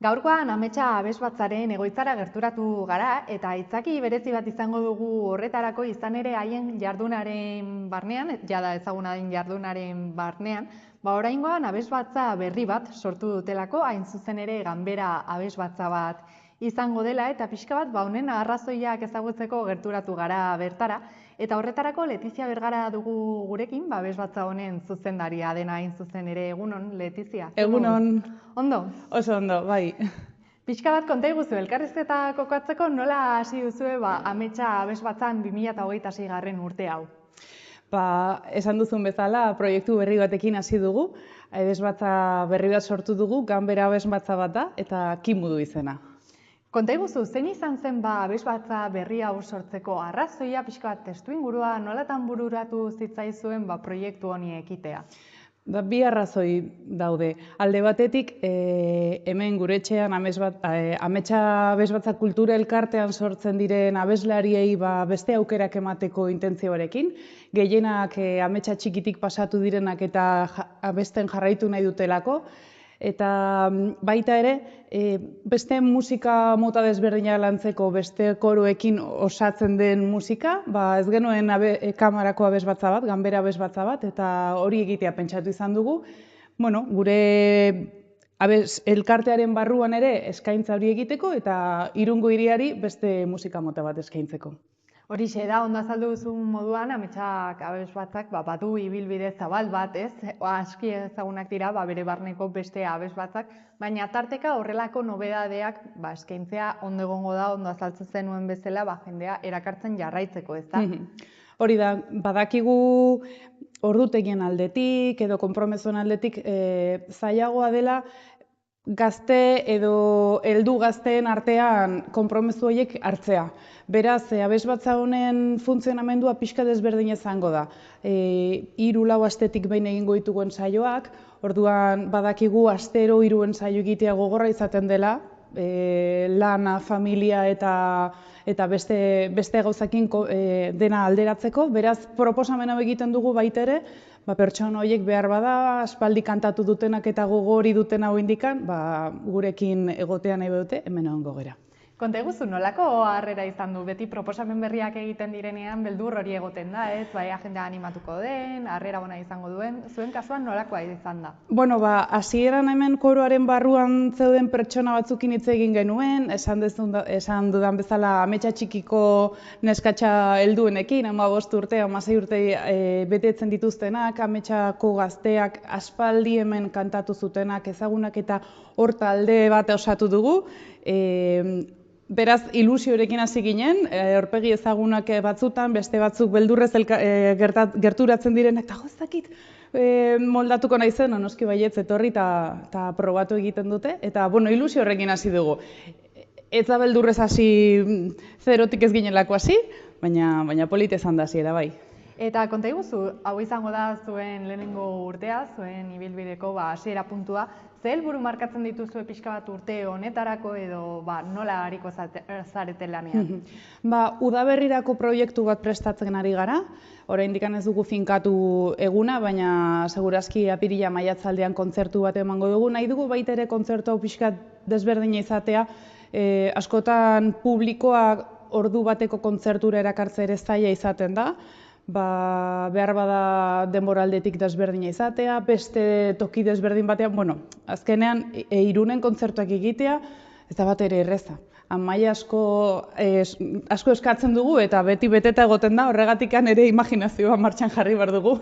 Gaurkoan ametsa abesbatzaren egoitzara gerturatu gara eta aitzaki berezi bat izango dugu horretarako izan ere haien jardunaren barnean, jada ezaguna den jardunaren barnean, oraingoan abesbatza berri bat sortu dutelako, hain zuzen ere ganbera abesbatza bat izango dela eta pixka bat honen arrazoiak ezagutzeko gerturatu gara bertara. Eta horretarako Letizia Bergara dugu gurekin, abesbatza honen zuzendaria dena hain zuzen ere. Egunon, Letizia? Egunon. Ondo? Oso ondo, bai. Pixka bat konta iguzu, elkarrizketa kokatzeko nola hasi duzue ametsa abesbatzan 2026 urte hau? Esan duzun bezala, proiektu berri batekin hasi dugu. Abesbatza berri bat sortu dugu, ganbera abesbatza bat da, eta Kimudu izena. Konta iguzu, zein izan zen abesbatza berri hau sortzeko arrazoia, pixka bat testuingurua nolatan bururatu zitzaizuen proiektu honi ekitea? Bi arrazoi daude. Alde batetik, hemen gure etxean ametsa abesbatza kultura elkartean sortzen diren abeslariei beste aukerak emateko intentzioarekin. Gehienak ametsa txikitik pasatu direnak eta abesten jarraitu nahi dutelako. Eta baita ere, beste musika mota desberdina lantzeko beste koroekin osatzen den musika, ez genuen kamarako abesbatza bat, ganbera abesbatza bat, eta hori egitea pentsatu izan dugu. Gure elkartearen barruan ere eskaintza hori egiteko eta Irungo hiriari beste musika mota bat eskaintzeko. Horixe da, ondo azaldu duzun moduan, ametsak abesbatzak badu ibilbide zabal bat, ez? Aski ezagunak dira, bere barneko beste abesbatzak, baina tarteka horrelako nobedadeak eskaintzea ondo egongo da, ondo azaltzen zenuen bezala, jendea erakartzen jarraitzeko, ez da? Hori da, badakigu ordutegien aldetik edo konpromesoen aldetik zailagoa dela, gazte edo heldu gazteen artean konpromezu horiek hartzea. Beraz, abesbatza honen funtzionamendua pixka desberdin izango da. 3-4 astetik behin egingo ditugu ensaioak, orduan badakigu astero 3 ensaio egitea gogorra izaten dela, lana, familia eta beste gauzakin dena alderatzeko. Beraz, proposamen hau egiten dugu baita ere, pertsona horiek behar bada, aspaldi kantatu dutenak eta gogo hori duten hau indikan, gurekin egotea nahi dute, hemen egongo gera. Konta iguzu, nolako harrera izan du? Beti proposamen berriak egiten direnean beldur hori egoten da, ez? Jendea animatuko den, harrera ona izango duen, zuen kasuan nolakoa izan da? Hasieran hemen koroaren barruan zeuden pertsona batzukin hitz egin genuen, esan dudan bezala ametsa txikiko neskatxa helduenekin, 15 urte, 16 urte betetzen dituztenak, ametsako gazteak aspaldi hemen kantatu zutenak ezagunak eta hor talde bat osatu dugu. Beraz, ilusioarekin hasi ginen, aurpegi ezagunak batzutan, beste batzuk beldurrez gerturatzen direnak, eta ez moldatuko naizen, noski baietz etorri eta probatu egiten dute, eta ilusio horrekin hasi dugu. Ez da beldurrez hasi, zerotik ez ginelako hasi, baina polite izan da hasiera bai. Eta konta iguzu, hau izango da zuen lehenengo urtea, zuen ibilbideko hasiera puntua, ze helburu markatzen dituzue pixka bat urte honetarako edo nola hariko zarete lanean? Udaberrirako proiektu bat prestatzen ari gara, oraindik ez dugu finkatu eguna, baina segurazki apirila maiatzaldean kontzertu bat emango dugu. Nahi dugu baita ere kontzertu hau pixka desberdina izatea, askotan publikoa ordu bateko kontzertura erakartzea ere zaila izaten da, behar bada denboraldetik desberdina izatea, beste toki desberdin batean, azkenean Irunen kontzertuak egitea, ez da bat ere erreza. Maila asko eskatzen dugu eta beti beteta egoten da, horregatik ere imaginazioa martxan jarri behar dugu.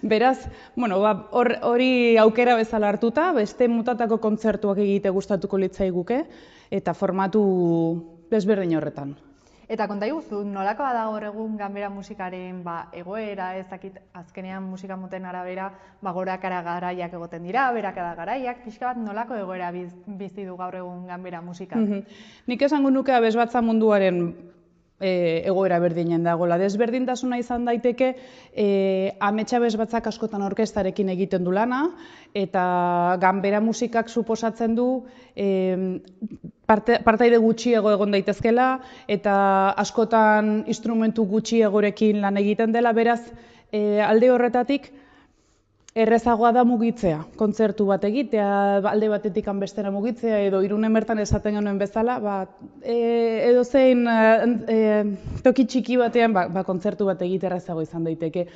Beraz, hori aukera bezala hartuta, beste mutatako kontzertuak egite gustatuko litzaiguke eta formatu desberdin horretan. Eta konta iguzu, nolakoa da gaur egun ganbera musikaren egoera, ezakit azkenean musika moten arabera gorakara garaiak egoten dira, berakada garaiak, pixka bat nolako egoera bizi du gaur egun ganbera musika? Nik esango nuke abesbatza munduaren egoera berdinen dagoela. Desberdintasuna izan daiteke ametsa abesbatzak askotan orkestarekin egiten du lana eta ganbera musikak suposatzen du partaide gutxiago egon daitezkela eta askotan instrumentu gutxiagorekin lan egiten dela, beraz alde horretatik errezagoa da mugitzea, kontzertu bat egitea, alde batetik bestera mugitzea, edo Irunen bertan esaten genuen bezala, edo zein toki txiki batean kontzertu bat egitea errezago izan daiteke.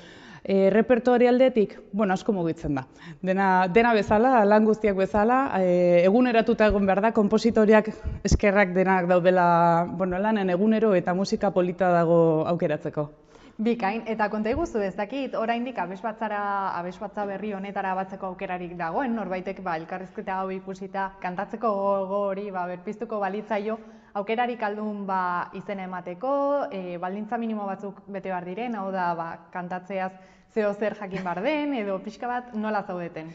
Repertoari aldetik, asko mugitzen da. Dena bezala, lan guztiak bezala, eguneratuta egon behar da, konpositoriak eskerrak denak daudela lanen egunero eta musika polita dago aukeratzeko. Bikain, eta konta iguzu ez dakit, oraindik abesbatza berri honetara batzeko aukerarik dagoen, norbaitek elkarrizketa hau ikusita kantatzeko gogo hori berpiztuko balitzaio, aukerarik aldun izena emateko, baldintza minimo batzuk bete behar diren, hau da kantatzeaz zeo zer jakin behar den, edo pixka bat nola zaudeten?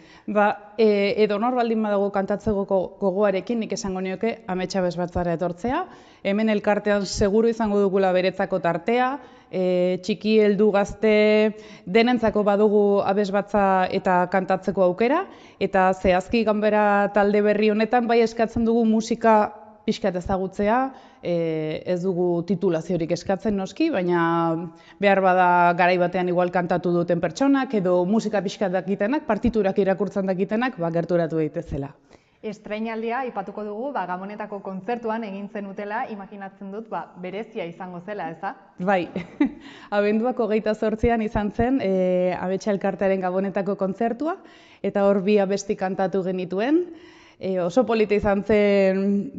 Edo nor baldin badago kantatzeko gogoarekin, nik esango nioke ametsa abesbatzara etortzea. Hemen elkartean seguru izango dugula beretzako tartea, txiki, heldu, gazte, denentzako badugu abesbatza eta kantatzeko aukera, eta zehazki ganbera talde berri honetan bai eskatzen dugu musika pixkat ezagutzea, ez dugu titulaziorik eskatzen noski, baina behar bada garai batean igual kantatu duten pertsonak, edo musika pixkat dakitenak, partiturak irakurtzen dakitenak, gerturatu daitezela. Estreinaldia aipatuko dugu, Gabonetako kontzertuan egin zenutela, imaginatzen dut, berezia izango zela, ez da? Bai, abenduak 28an izan zen, Ametsa Elkartearen Gabonetako kontzertua, eta hor bi abesti kantatu genituen. Oso polita izan zen,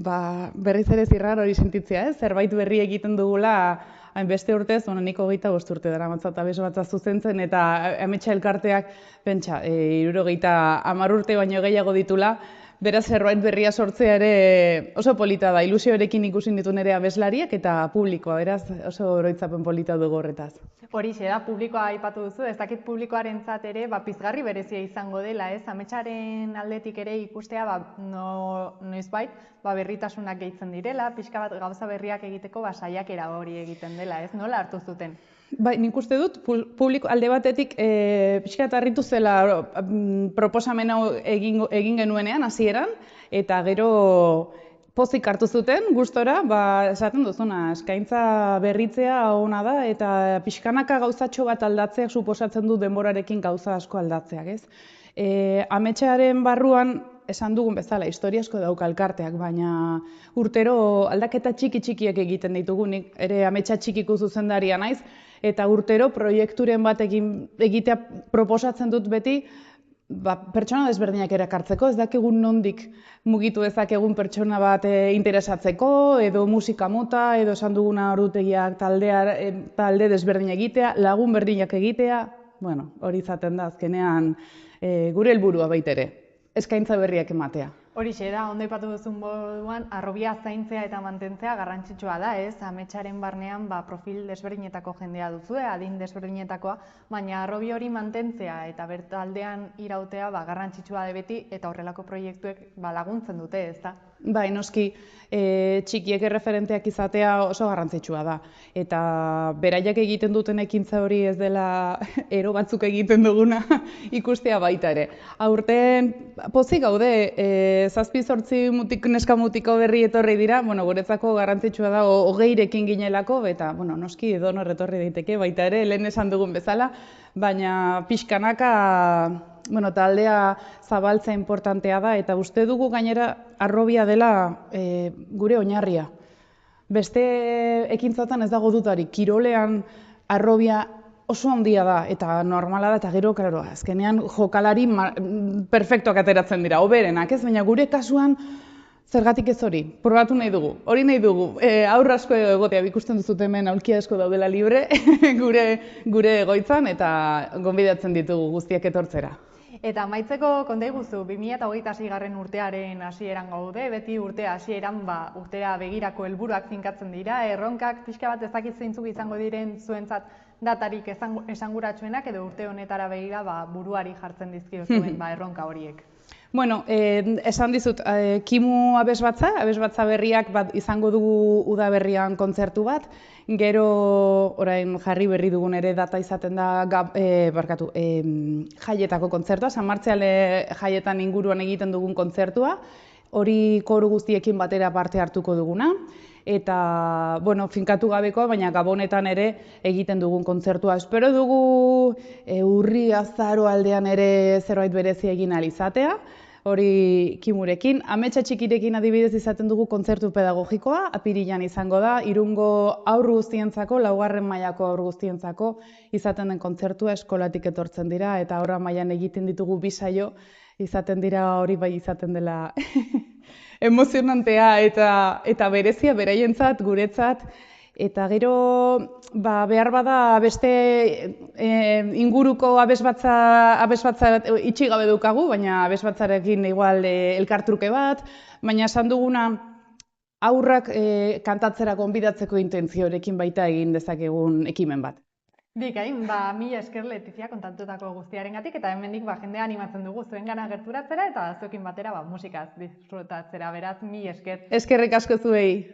berriz ere zirrar hori sentitzea, zerbait berri egiten dugula, hainbeste urtez, nik 25 urte daramatzat abesbatza zuzentzen, eta Ametsa Elkarteak, pentsa, 70 urte baino gehiago ditula, beraz zerbait berria sortzea ere oso polita da, ilusioarekin ikusi ditu nire abeslariak eta publikoa, beraz oso oroitzapen polita dugu horretaz. Horixe da, publikoa aipatu duzu, ez dakit publikoarentzat ere pizgarri berezia izango dela, ez? Ametsaren aldetik ere ikustea noizbait berritasunak gehitzen direla, pixka bat gauza berriak egiteko saiakera hori egiten dela, ez? Nola hartu zuten? Bai, nik uste dut, publiko alde batetik pixka eta harritu zela proposamen hau egin genuenean, hasieran, eta gero pozik hartu zuten, gustora, esaten duzuna, eskaintza berritzea ona da, eta pixkanaka gauzatxo bat aldatzeak suposatzen du denborarekin gauza asko aldatzeak, ez? Ametsaren barruan, esan dugun bezala, historia asko dauka elkarteak, baina urtero aldaketa txiki-txikiak egiten ditugu, nik ere Ametsa txikiko zuzendaria naiz, eta urtero proiekturen bat egitea proposatzen dut beti, pertsona desberdinak erakartzeko, ez dakigun nondik mugitu ezakegun pertsona bat interesatzeko, edo musika mota, edo esan duguna ordutegiak talde desberdin egitea, lagun berdinak egitea, hori izaten da azkenean gure helburua baitere, eskaintza berriak ematea. Horixe da, ondo aipatu duzun moduan, harrobia zaintzea eta mantentzea garrantzitsua da, ez? Ametsaren barnean profil desberdinetako jendea duzue, adin desberdinetakoa, baina harrobi hori mantentzea eta bertaldean irautea garrantzitsua da beti eta horrelako proiektuek laguntzen dute, ez da? Bai, noski, txikiek erreferenteak izatea oso garrantzitsua da. Eta beraiek egiten duten ekintza hori ez dela ero batzuk egiten duguna ikustea baita ere. Aurten pozik gaude, 7-8 neska mutiko berri etorri dira, guretzako garrantzitsua da 20rekin ginelako, eta noski edonor etorri daiteke baita ere, lehen esan dugun bezala, baina pixkanaka taldea zabaltza importantea da, eta uste dugu gainera harrobia dela gure oinarria. Beste ekintzatan ez dago dutarik, kirolean harrobia oso handia da, eta normala da, eta gero, azkenean jokalari perfektuak ateratzen dira, hoberenak, ez? Baina gure kasuan zergatik ez hori, probatu nahi dugu, hori nahi dugu, aurra asko egotea, ikusten duzut hemen aulkia asko daudela libre gure egoitzan, eta gonbidatzen ditugu guztiak etortzera. Eta amaitzeko konta iguzu, 2026 urtearen hasieran gaude, beti urte hasieran urtera begirako helburuak finkatzen dira, erronkak pixka bat ezakit zeintzuk izango diren zuentzat datarik esanguratsuenak edo urte honetara begira buruari jartzen dizkiozuen erronka horiek. Esan dizut, Kimu abesbatza berriak izango dugu udaberrian kontzertu bat, gero orain jarri berri dugun ere data izaten da jaietako kontzertua, San Martziale jaietan inguruan egiten dugun kontzertua, hori koru guztiekin batera parte hartuko duguna, eta, bueno, finkatu gabekoa, baina gabonetan ere egiten dugun kontzertua. Espero dugu urri azaro aldean ere zerbait berezi egin ahal izatea, hori Kimurekin. Ametsa Txikirekin adibidez izaten dugu kontzertu pedagogikoa, apirilean izango da, Irungo haur guztientzako, 4. mailako haur guztientzako izaten den kontzertua eskolatik etortzen dira, eta horra mailan egiten ditugu 2 saio, izaten dira hori bai izaten dela emozionantea eta berezia beraientzat, guretzat, eta gero behar bada beste inguruko abesbatza itxi gabe dukagu, baina abesbatzarekin igual elkartruke bat, baina esan duguna haurrak kantatzera gonbidatzeko intentziorekin baita egin dezakegun ekimen bat. Bikain, mila esker Letizia kontatutako guztiarengatik eta hemendik jendea animatzen dugu zuengana gerturatzera eta zuekin batera musikaz disfrutatzera, beraz, mila esker. Eskerrik asko zuei.